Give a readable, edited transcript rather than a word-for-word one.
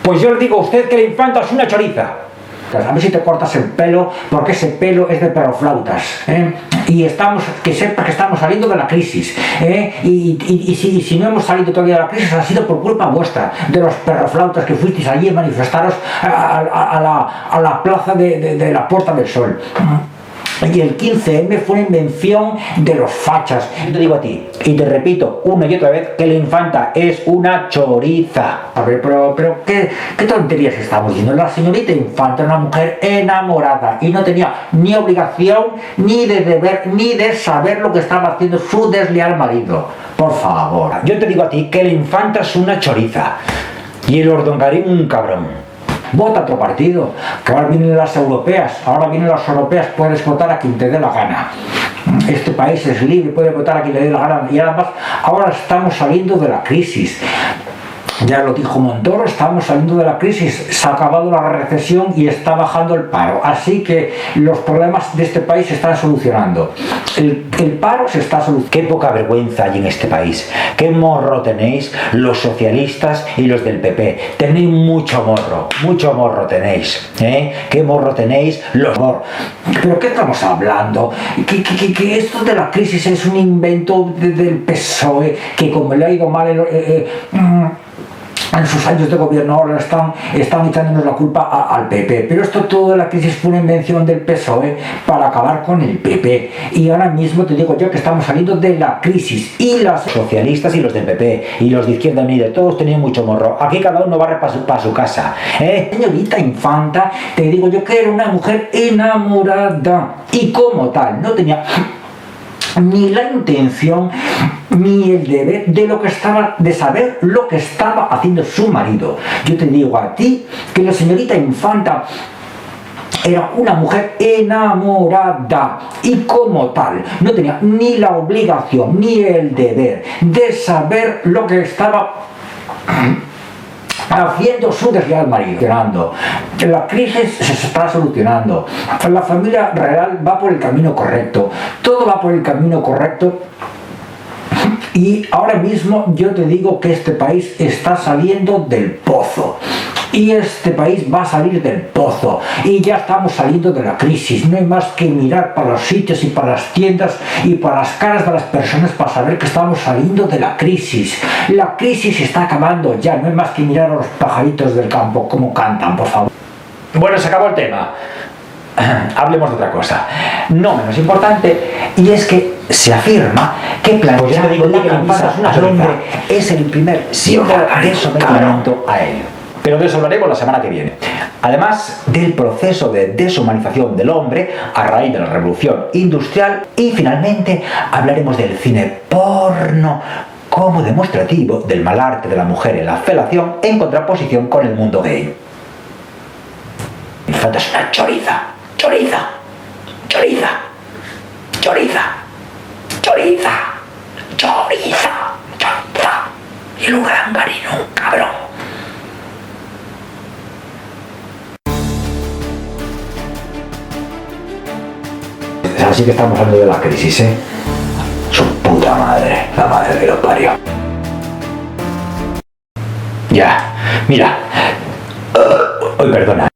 Pues yo le digo a usted que la infanta es una choriza. A ver si te cortas el pelo, porque ese pelo es de perroflautas, y que sepas que estamos saliendo de la crisis, y si no hemos salido todavía de la crisis ha sido por culpa vuestra, de los perroflautas que fuisteis allí a manifestaros a la plaza de la Puerta del Sol. Y el 15M fue una invención de los fachas. Yo te digo a ti, y te repito una y otra vez, que la infanta es una choriza. A ver, pero ¿qué tonterías estamos diciendo? La señorita infanta era una mujer enamorada y no tenía ni obligación, ni de deber, ni de saber lo que estaba haciendo su desleal marido. Por favor. Yo te digo a ti que la infanta es una choriza y el Ordongarín un cabrón. Vota a otro partido, que ahora vienen las europeas, puedes votar a quien te dé la gana. Este país es libre, puedes votar a quien le dé la gana. Y además, ahora estamos saliendo de la crisis. Ya lo dijo Montoro, estamos saliendo de la crisis, se ha acabado la recesión y está bajando el paro. Así que los problemas de este país se están solucionando. El paro se está solucionando. Qué poca vergüenza hay en este país. Qué morro tenéis los socialistas y los del PP. Tenéis mucho morro tenéis. Qué morro tenéis los morros. ¿Pero qué estamos hablando? Que esto de la crisis es un invento del PSOE, que como le ha ido mal en sus años de gobierno ahora están echándonos la culpa al PP, pero esto todo de la crisis fue una invención del PSOE para acabar con el PP, y ahora mismo te digo yo que estamos saliendo de la crisis, y los socialistas y los del PP y los de Izquierda Unida todos tenían mucho morro. Aquí cada uno barre para su casa. Señorita infanta, te digo yo que era una mujer enamorada y como tal no tenía ni la intención ni el deber de saber lo que estaba haciendo su marido. Yo te digo a ti que la señorita infanta era una mujer enamorada y como tal no tenía ni la obligación ni el deber de saber lo que estaba haciendo su desleal marido. La crisis se está solucionando, la familia real va por el camino correcto, todo va por el camino correcto, y ahora mismo yo te digo que este país está saliendo del pozo. Y este país va a salir del pozo, y ya estamos saliendo de la crisis. No hay más que mirar para los sitios y para las tiendas y para las caras de las personas para saber que estamos saliendo de la crisis. La crisis está acabando ya, no hay más que mirar a los pajaritos del campo cómo cantan, por favor. Bueno, se acabó el tema. Hablemos de otra cosa, no menos importante, y es que se afirma que plantear la camisa al hombre es el primer símbolo de sometimiento a él. Pero de eso hablaremos la semana que viene. Además del proceso de deshumanización del hombre a raíz de la revolución industrial, y finalmente hablaremos del cine porno como demostrativo del mal arte de la mujer en la felación en contraposición con el mundo gay. Infanta es una choriza, choriza, choriza, choriza, choriza, choriza, choriza, y el Urdangarín un cabrón. Así que estamos hablando de la crisis, Su puta madre, la madre que lo parió. Ya, mira. Hoy perdona.